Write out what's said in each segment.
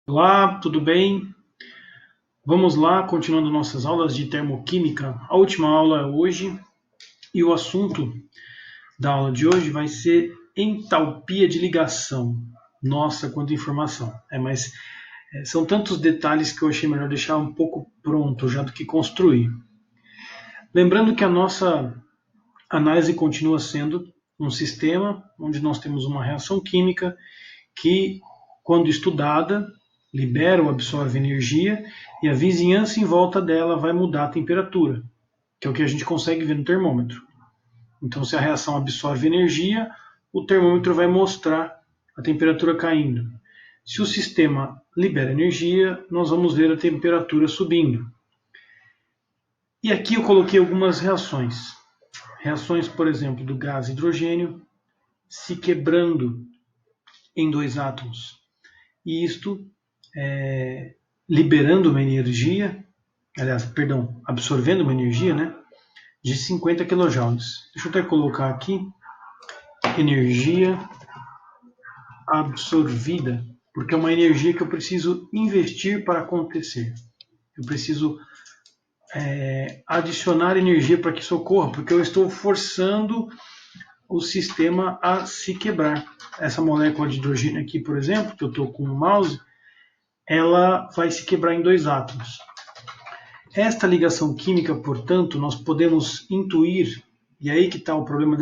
Olá, tudo bem? Vamos lá, continuando nossas aulas de termoquímica. A última aula é hoje e o assunto da aula de hoje vai ser entalpia de ligação. Nossa, quanta informação! Mas são tantos detalhes que eu achei melhor deixar um pouco pronto já do que construir. Lembrando que a nossa análise continua sendo um sistema onde nós temos uma reação química que, quando estudada, libera ou absorve energia e a vizinhança em volta dela vai mudar a temperatura, que é o que a gente consegue ver no termômetro. Então, se a reação absorve energia, o termômetro vai mostrar a temperatura caindo. Se o sistema libera energia, nós vamos ver a temperatura subindo. E aqui eu coloquei algumas reações. Reações, por exemplo, do gás hidrogênio se quebrando em dois átomos. E isto liberando uma energia, absorvendo uma energia, né, de 50 kJ. Deixa eu até colocar aqui, energia absorvida, porque é uma energia que eu preciso investir para acontecer. Eu preciso adicionar energia para que isso ocorra, porque eu estou forçando o sistema a se quebrar. Essa molécula de hidrogênio aqui, por exemplo, que eu estou com o mouse, ela vai se quebrar em dois átomos. Esta ligação química, portanto, nós podemos intuir, e aí que está o problema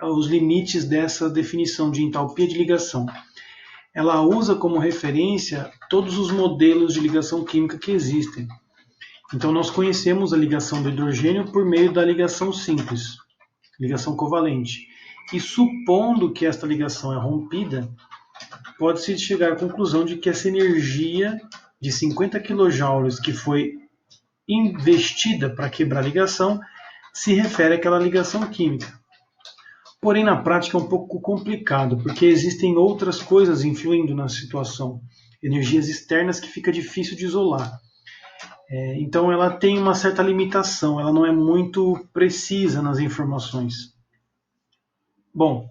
os limites dessa definição de entalpia de ligação. Ela usa como referência todos os modelos de ligação química que existem. Então, nós conhecemos a ligação do hidrogênio por meio da ligação simples, ligação covalente. E supondo que esta ligação é rompida, pode-se chegar à conclusão de que essa energia de 50 kJ que foi investida para quebrar a ligação se refere àquela ligação química. Porém, na prática é um pouco complicado, porque existem outras coisas influindo na situação, energias externas que fica difícil de isolar. Então ela tem uma certa limitação, ela não é muito precisa nas informações. Bom,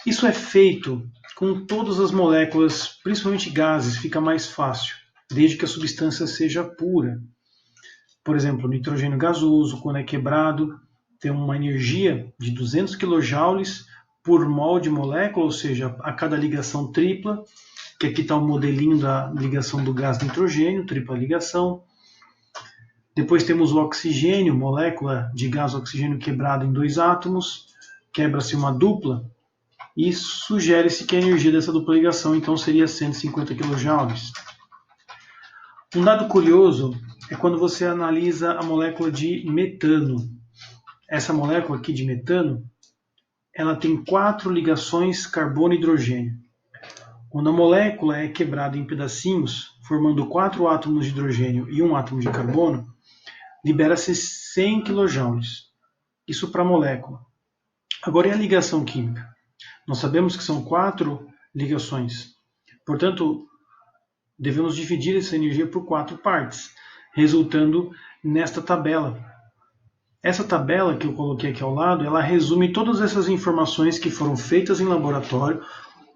isso é feito com todas as moléculas, principalmente gases, fica mais fácil, desde que a substância seja pura. Por exemplo, o nitrogênio gasoso, quando é quebrado, tem uma energia de 200 kJ por mol de molécula, ou seja, a cada ligação tripla, que aqui está o modelinho da ligação do gás nitrogênio, tripla ligação. Depois temos o oxigênio, molécula de gás oxigênio quebrado em dois átomos, quebra-se uma dupla, e sugere-se que a energia dessa dupla ligação então seria 150 kJ. Um dado curioso é quando você analisa a molécula de metano. Essa molécula aqui de metano, ela tem 4 ligações carbono-hidrogênio. Quando a molécula é quebrada em pedacinhos, formando 4 átomos de hidrogênio e 1 átomo de carbono, libera-se 100 kJ. Isso para a molécula. Agora, e a ligação química? Nós sabemos que são 4 ligações. Portanto, devemos dividir essa energia por 4 partes, resultando nesta tabela. Essa tabela que eu coloquei aqui ao lado, ela resume todas essas informações que foram feitas em laboratório,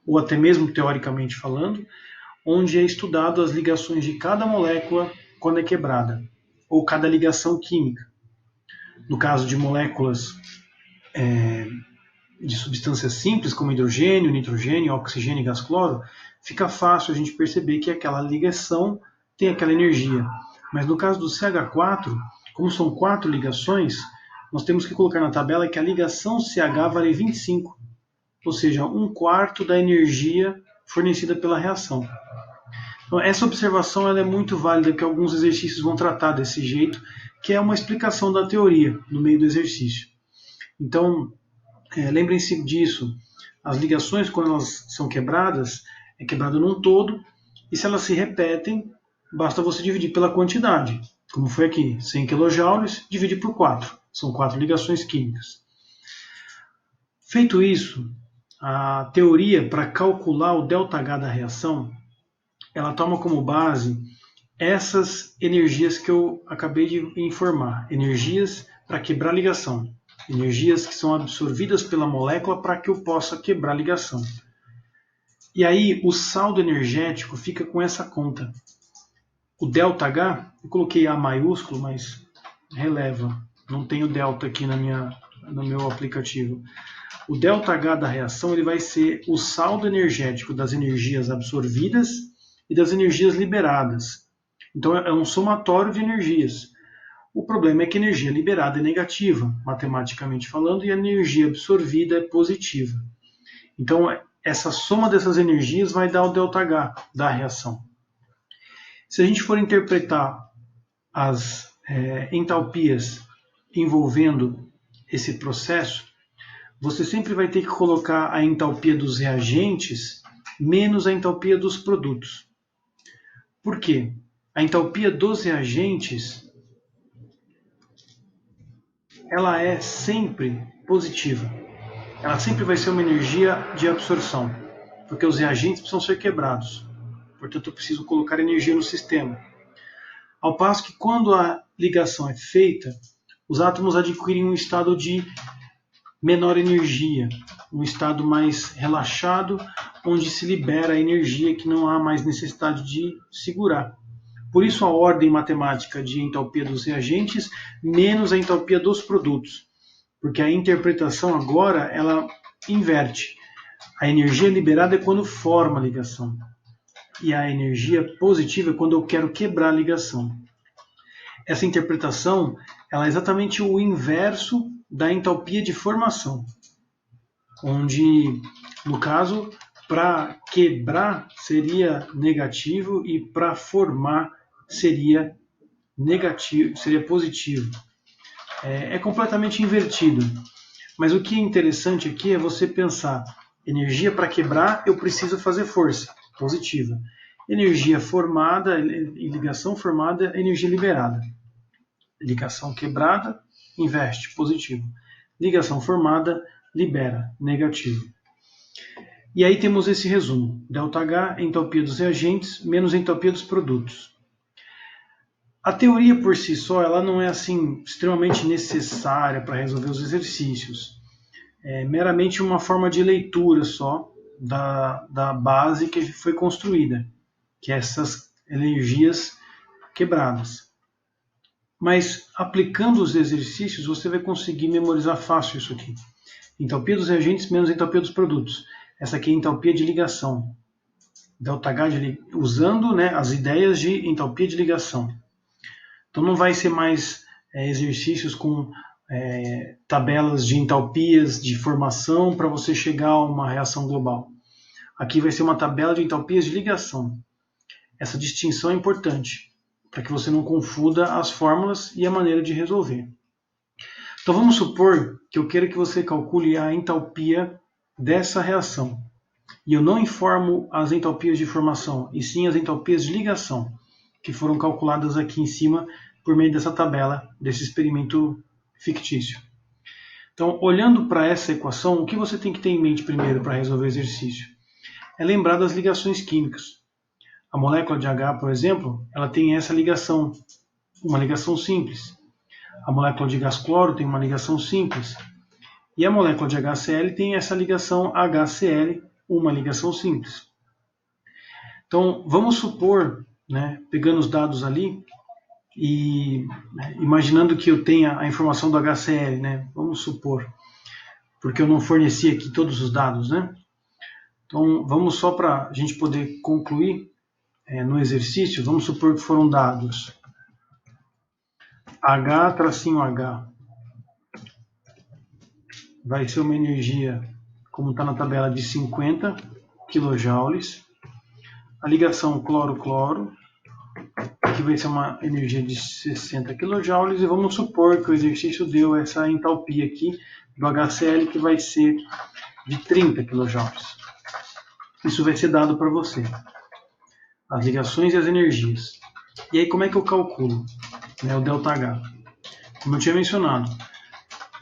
ou até mesmo teoricamente falando, onde é estudado as ligações de cada molécula quando é quebrada, ou cada ligação química. No caso de moléculas de substâncias simples, como hidrogênio, nitrogênio, oxigênio e gás cloro, fica fácil a gente perceber que aquela ligação tem aquela energia. Mas no caso do CH4, como são 4 ligações, nós temos que colocar na tabela que a ligação CH vale 25, ou seja, 1/4 da energia fornecida pela reação. Então, essa observação ela é muito válida, que alguns exercícios vão tratar desse jeito, que é uma explicação da teoria no meio do exercício. Então, lembrem-se disso. As ligações, quando elas são quebradas, é quebrado num todo, e se elas se repetem, basta você dividir pela quantidade. Como foi aqui, 100 kJ, divide por 4. São 4 ligações químicas. Feito isso, a teoria para calcular o ΔH da reação, ela toma como base essas energias que eu acabei de informar. Energias para quebrar a ligação. Energias que são absorvidas pela molécula para que eu possa quebrar a ligação. E aí o saldo energético fica com essa conta. O ΔH, eu coloquei A maiúsculo, mas releva. Não tenho delta aqui no meu aplicativo. O ΔH da reação ele vai ser o saldo energético das energias absorvidas e das energias liberadas. Então é um somatório de energias. O problema é que a energia liberada é negativa, matematicamente falando, e a energia absorvida é positiva. Então essa soma dessas energias vai dar o ΔH da reação. Se a gente for interpretar as entalpias envolvendo esse processo, você sempre vai ter que colocar a entalpia dos reagentes menos a entalpia dos produtos. Por quê? A entalpia dos reagentes ela é sempre positiva. Ela sempre vai ser uma energia de absorção, porque os reagentes precisam ser quebrados. Portanto, eu preciso colocar energia no sistema. Ao passo que quando a ligação é feita, os átomos adquirem um estado de menor energia, um estado mais relaxado, onde se libera a energia que não há mais necessidade de segurar. Por isso a ordem matemática de entalpia dos reagentes menos a entalpia dos produtos, porque a interpretação agora ela inverte. A energia liberada é quando forma a ligação. E a energia positiva é quando eu quero quebrar a ligação. Essa interpretação ela é exatamente o inverso da entalpia de formação, onde, no caso, para quebrar seria negativo e para formar seria negativo, seria positivo. É completamente invertido. Mas o que é interessante aqui é você pensar, energia para quebrar eu preciso fazer força, positiva. Energia formada, ligação formada, energia liberada. Ligação quebrada, inverte, positivo. Ligação formada, libera, negativo. E aí temos esse resumo. ΔH, entalpia dos reagentes, menos entalpia dos produtos. A teoria por si só, ela não é assim extremamente necessária para resolver os exercícios. É meramente uma forma de leitura só da base que foi construída, que é essas energias quebradas. Mas aplicando os exercícios, você vai conseguir memorizar fácil isso aqui. Entalpia dos reagentes menos entalpia dos produtos. Essa aqui é a entalpia de ligação. ΔH usando as ideias de entalpia de ligação. Então não vai ser mais exercícios com tabelas de entalpias de formação para você chegar a uma reação global. Aqui vai ser uma tabela de entalpias de ligação. Essa distinção é importante, para que você não confunda as fórmulas e a maneira de resolver. Então vamos supor que eu queira que você calcule a entalpia dessa reação. E eu não informo as entalpias de formação, e sim as entalpias de ligação, que foram calculadas aqui em cima por meio dessa tabela, desse experimento fictício. Então, olhando para essa equação, o que você tem que ter em mente primeiro para resolver o exercício? É lembrar das ligações químicas. A molécula de H, por exemplo, ela tem essa ligação, uma ligação simples. A molécula de gás cloro tem uma ligação simples. E a molécula de HCl tem essa ligação HCl, uma ligação simples. Então, vamos supor, pegando os dados ali e imaginando que eu tenha a informação do HCl, vamos supor, porque eu não forneci aqui todos os dados, Então, vamos só para a gente poder concluir no exercício, vamos supor que foram dados H-H vai ser uma energia, como está na tabela, de 50 kJ. A ligação cloro-cloro, que vai ser uma energia de 60 kJ. E vamos supor que o exercício deu essa entalpia aqui do HCl, que vai ser de 30 kJ. Isso vai ser dado para você. As ligações e as energias. E aí como é que eu calculo o ΔH? Como eu tinha mencionado,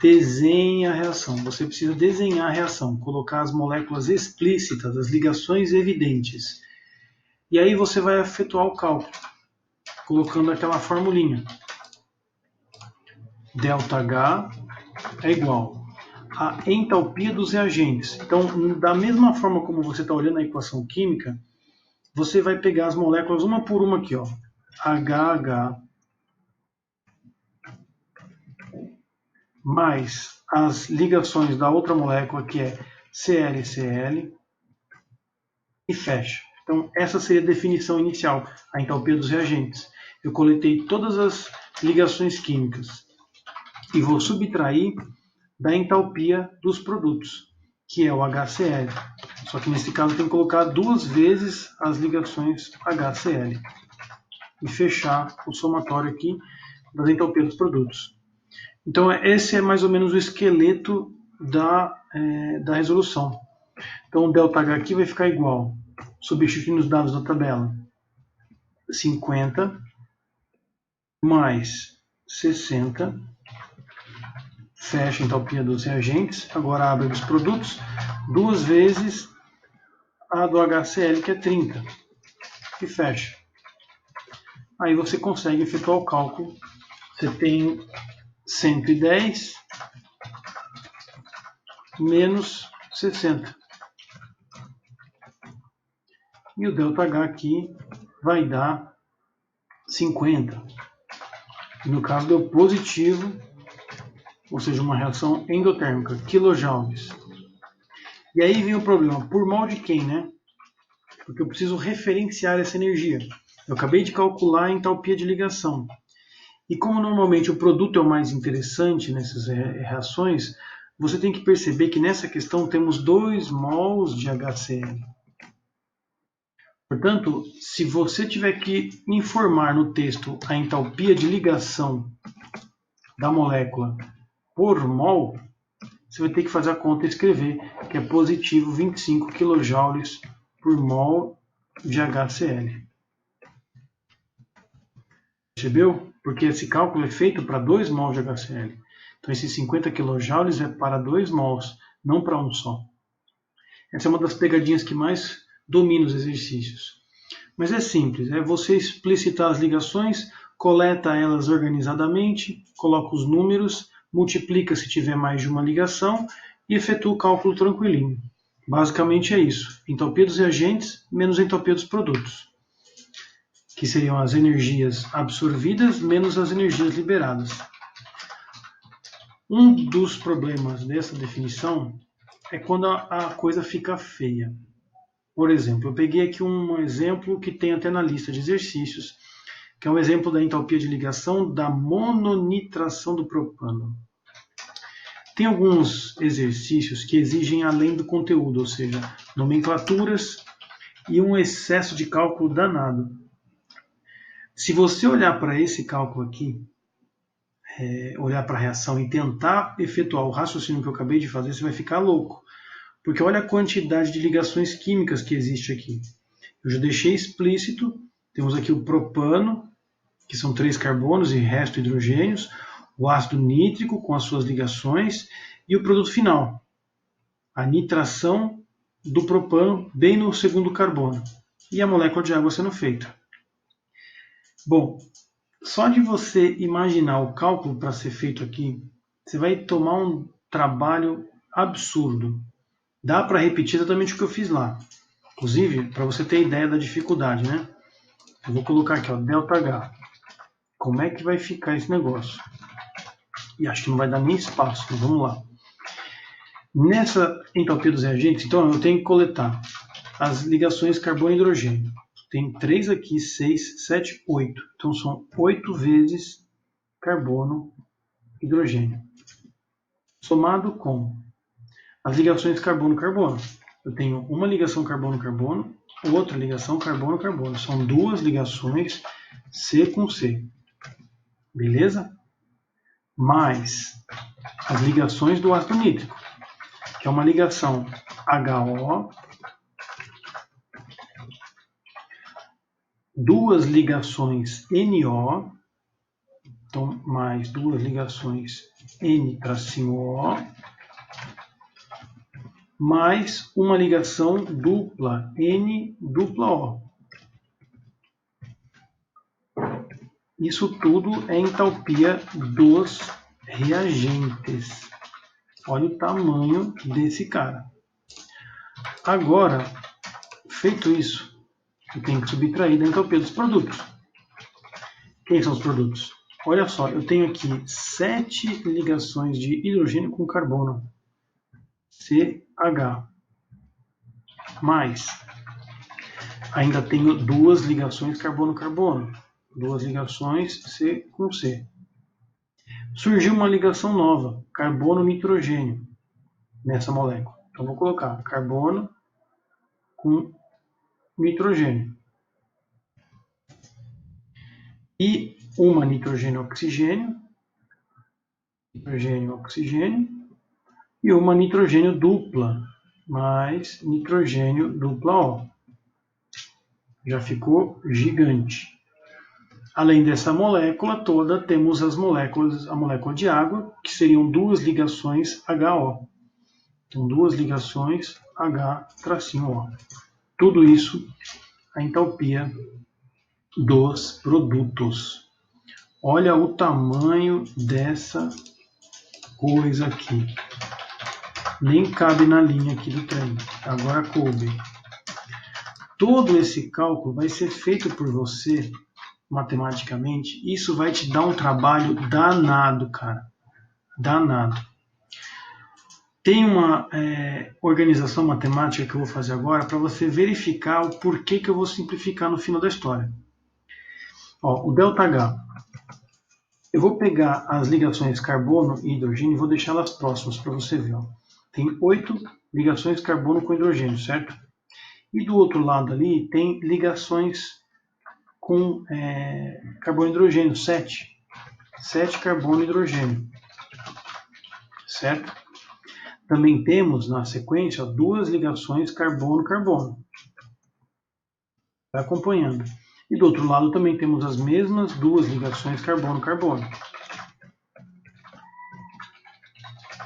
desenhe a reação. Você precisa desenhar a reação, colocar as moléculas explícitas, as ligações evidentes. E aí você vai efetuar o cálculo, colocando aquela formulinha. ΔH é igual a entalpia dos reagentes. Então, da mesma forma como você está olhando a equação química, você vai pegar as moléculas uma por uma aqui, ó. HH mais as ligações da outra molécula, que é ClCl, e fecha. Então, essa seria a definição inicial, a entalpia dos reagentes. Eu coletei todas as ligações químicas e vou subtrair da entalpia dos produtos, que é o HCl. Só que nesse caso tem que colocar 2 vezes as ligações HCl e fechar o somatório aqui das entalpias dos produtos. Então esse é mais ou menos o esqueleto da resolução. Então o ΔH aqui vai ficar igual, substituindo os dados da tabela, 50 mais 60, fecha a entalpia dos reagentes, agora abre dos produtos, 2 vezes a do HCl, que é 30, e fecha. Aí você consegue efetuar o cálculo. Você tem 110 menos 60. E o ΔH aqui vai dar 50. No caso deu positivo, ou seja, uma reação endotérmica, quilojoules. E aí vem o problema, por mol de quem, né? Porque eu preciso referenciar essa energia. Eu acabei de calcular a entalpia de ligação. E como normalmente o produto é o mais interessante nessas reações, você tem que perceber que nessa questão temos 2 mols de HCl. Portanto, se você tiver que informar no texto a entalpia de ligação da molécula por mol, você vai ter que fazer a conta e escrever que é positivo 25 kJ por mol de HCl. Percebeu? Porque esse cálculo é feito para 2 mols de HCl. Então, esses 50 kJ é para 2 mols, não para um só. Essa é uma das pegadinhas que mais domina os exercícios. Mas é simples, é você explicitar as ligações, coleta elas organizadamente, coloca os números, multiplica se tiver mais de uma ligação e efetua o cálculo tranquilinho. Basicamente é isso. Entalpia dos reagentes menos entalpia dos produtos, que seriam as energias absorvidas menos as energias liberadas. Um dos problemas dessa definição é quando a coisa fica feia. Por exemplo, eu peguei aqui um exemplo que tem até na lista de exercícios, que é um exemplo da entalpia de ligação da mononitração do propano. Tem alguns exercícios que exigem além do conteúdo, ou seja, nomenclaturas e um excesso de cálculo danado. Se você olhar para esse cálculo aqui, olhar para a reação e tentar efetuar o raciocínio que eu acabei de fazer, você vai ficar louco. Porque olha a quantidade de ligações químicas que existe aqui. Eu já deixei explícito, temos aqui o propano, que são 3 carbonos e resto hidrogênios, o ácido nítrico com as suas ligações e o produto final, a nitração do propano bem no segundo carbono e a molécula de água sendo feita. Bom, só de você imaginar o cálculo para ser feito aqui, você vai tomar um trabalho absurdo. Dá para repetir exatamente o que eu fiz lá. Inclusive, para você ter ideia da dificuldade, né? Eu vou colocar aqui, ó, ΔH. Como é que vai ficar esse negócio? E acho que não vai dar nem espaço, então vamos lá. Nessa entalpia dos reagentes, então, eu tenho que coletar as ligações carbono e hidrogênio. Tem 3 aqui, 6, 7, 8. Então são 8 vezes carbono e hidrogênio. Somado com as ligações carbono-carbono. Eu tenho uma ligação carbono-carbono, outra ligação carbono-carbono. São 2 ligações C com C. Beleza? Mais as ligações do ácido nítrico, que é uma ligação HO, 2 ligações NO, então mais 2 ligações N-O, mais uma ligação dupla, N-O. Isso tudo é entalpia dos reagentes. Olha o tamanho desse cara. Agora, feito isso, eu tenho que subtrair da entropia dos produtos. Quem são os produtos? Olha só, eu tenho aqui 7 ligações de hidrogênio com carbono, CH, mais ainda tenho 2 ligações carbono-carbono, 2 ligações C com C. Surgiu uma ligação nova, carbono-nitrogênio, nessa molécula. Então vou colocar carbono com nitrogênio. E uma nitrogênio-oxigênio, nitrogênio-oxigênio, e uma nitrogênio dupla, mais nitrogênio dupla O. Já ficou gigante. Além dessa molécula toda, temos as moléculas, a molécula de água, que seriam 2 ligações HO. Então, 2 ligações H-O. Tudo isso, a entalpia dos produtos. Olha o tamanho dessa coisa aqui. Nem cabe na linha aqui do trem. Agora coube. Todo esse cálculo vai ser feito por você matematicamente. Isso vai te dar um trabalho danado, cara. Danado. Tem uma organização matemática que eu vou fazer agora para você verificar o porquê que eu vou simplificar no final da história. Ó, o ΔH. Eu vou pegar as ligações carbono e hidrogênio e vou deixá-las próximas para você ver. Ó. Tem 8 ligações carbono com hidrogênio, certo? E do outro lado ali tem ligações com carbono e hidrogênio, 7. 7 carbono e hidrogênio, certo? Também temos na sequência 2 ligações carbono-carbono. Vai acompanhando. E do outro lado também temos as mesmas 2 ligações carbono-carbono.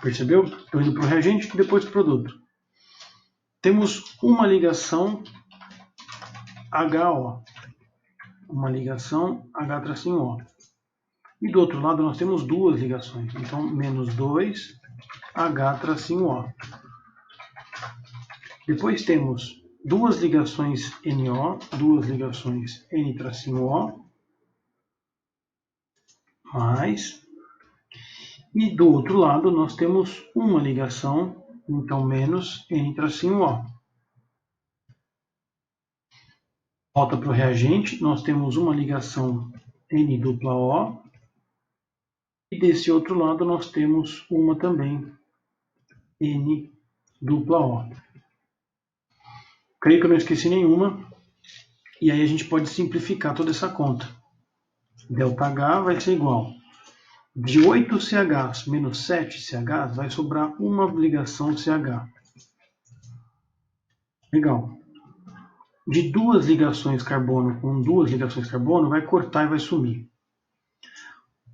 Percebeu? Estou indo para o reagente e depois para o produto. Temos uma ligação HO. Uma ligação H-O. E do outro lado nós temos 2 ligações. Então, menos 2 H-O. Depois temos 2 ligações NO, 2 ligações N-O, mais. E do outro lado nós temos uma ligação, então menos N-O. Volta para o reagente, nós temos uma ligação N-O. E desse outro lado nós temos uma também N-O. Creio que eu não esqueci nenhuma. E aí a gente pode simplificar toda essa conta. ΔH vai ser igual. De 8 CHs menos 7 CHs, vai sobrar uma ligação CH. Legal. De 2 ligações carbono com 2 ligações carbono, vai cortar e vai sumir.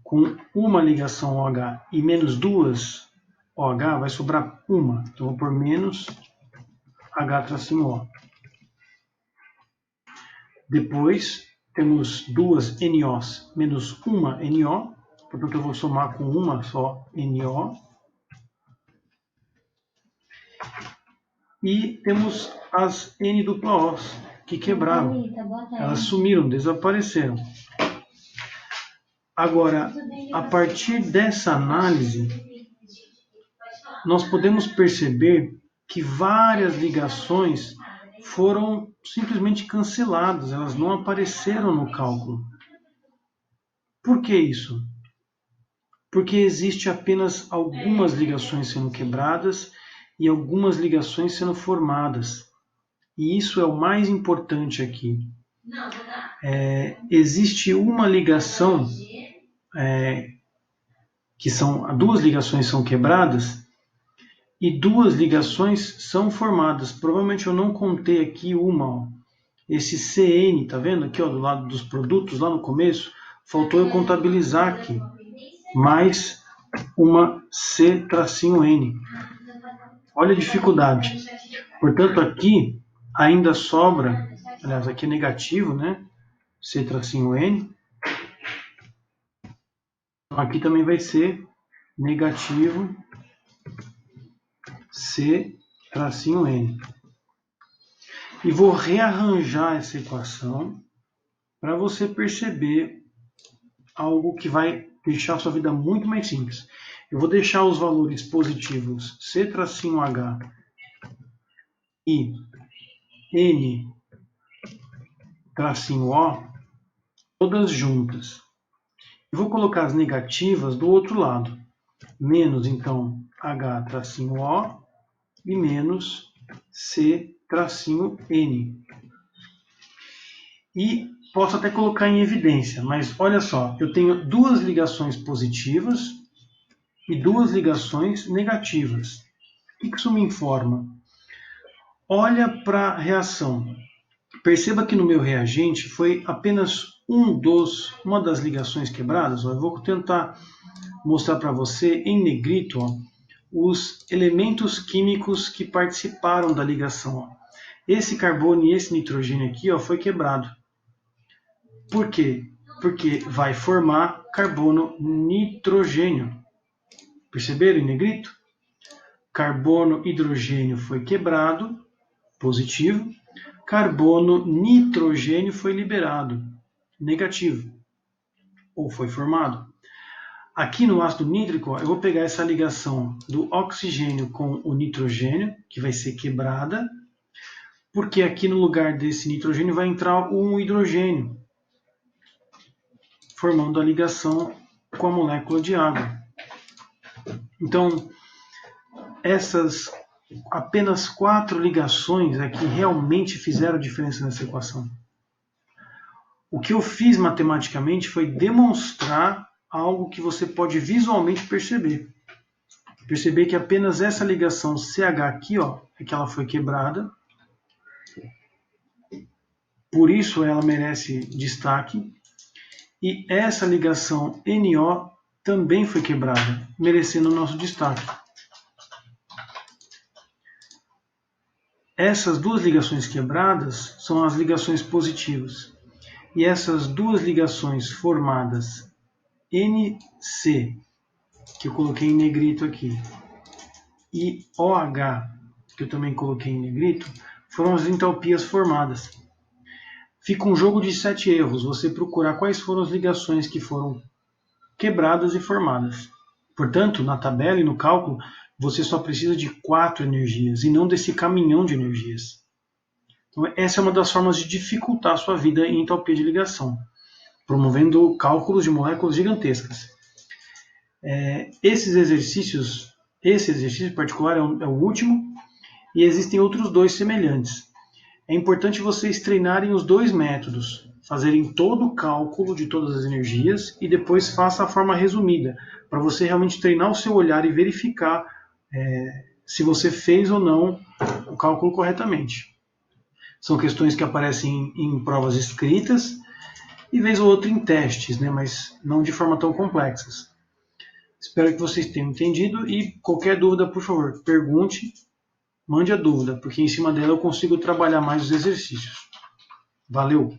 Com uma ligação OH e menos 2 OH, vai sobrar uma. Então, vou pôr menos H-O. Depois, temos 2 NOs menos uma NO. Portanto, eu vou somar com uma só NO. E temos as N-Os que quebraram. Elas sumiram, desapareceram. Agora, a partir dessa análise, nós podemos perceber que várias ligações foram simplesmente canceladas, elas não apareceram no cálculo. Por que isso? Porque existe apenas algumas ligações sendo quebradas e algumas ligações sendo formadas. E isso é o mais importante aqui. Existe uma ligação, que são 2 ligações são quebradas e 2 ligações são formadas. Provavelmente eu não contei aqui uma. Ó. Esse CN, tá vendo aqui ó, do lado dos produtos, lá no começo, faltou eu contabilizar aqui. Mais uma C-N. Olha a dificuldade. Portanto, aqui ainda sobra, aliás, aqui é negativo, né? C-N. Aqui também vai ser negativo C-N. E vou rearranjar essa equação para você perceber algo que vai deixar a sua vida muito mais simples. Eu vou deixar os valores positivos C-H e N-O todas juntas. E vou colocar as negativas do outro lado. Menos, então, H-O e menos C-N. E posso até colocar em evidência, mas olha só, eu tenho duas ligações positivas e duas ligações negativas. O que isso me informa? Olha para a reação. Perceba que no meu reagente foi apenas uma das ligações quebradas. Eu vou tentar mostrar para você em negrito os elementos químicos que participaram da ligação. Esse carbono e esse nitrogênio aqui foi quebrado. Por quê? Porque vai formar carbono-nitrogênio. Perceberam em negrito? Carbono-hidrogênio foi quebrado, positivo. Carbono-nitrogênio foi liberado, negativo, ou foi formado. Aqui no ácido nítrico, eu vou pegar essa ligação do oxigênio com o nitrogênio, que vai ser quebrada, porque aqui no lugar desse nitrogênio vai entrar um hidrogênio, formando a ligação com a molécula de água. Então, essas apenas 4 ligações aqui realmente fizeram diferença nessa equação. O que eu fiz matematicamente foi demonstrar algo que você pode visualmente perceber. Perceber que apenas essa ligação CH aqui, é que ela foi quebrada. Por isso ela merece destaque. E essa ligação NO também foi quebrada, merecendo o nosso destaque. Essas duas ligações quebradas são as ligações positivas. E essas duas ligações formadas NC, que eu coloquei em negrito aqui, e OH, que eu também coloquei em negrito, foram as entalpias formadas. Fica um jogo de 7 erros, você procurar quais foram as ligações que foram quebradas e formadas. Portanto, na tabela e no cálculo, você só precisa de 4 energias e não desse caminhão de energias. Então, essa é uma das formas de dificultar a sua vida em entalpia de ligação, promovendo cálculos de moléculas gigantescas. Esse exercício em particular é o último, e existem outros 2 semelhantes. É importante vocês treinarem os 2 métodos, fazerem todo o cálculo de todas as energias e depois faça a forma resumida, para você realmente treinar o seu olhar e verificar se você fez ou não o cálculo corretamente. São questões que aparecem em provas escritas e vez ou outra em testes, mas não de forma tão complexas. Espero que vocês tenham entendido e qualquer dúvida, por favor, pergunte, mande a dúvida, porque em cima dela eu consigo trabalhar mais os exercícios. Valeu!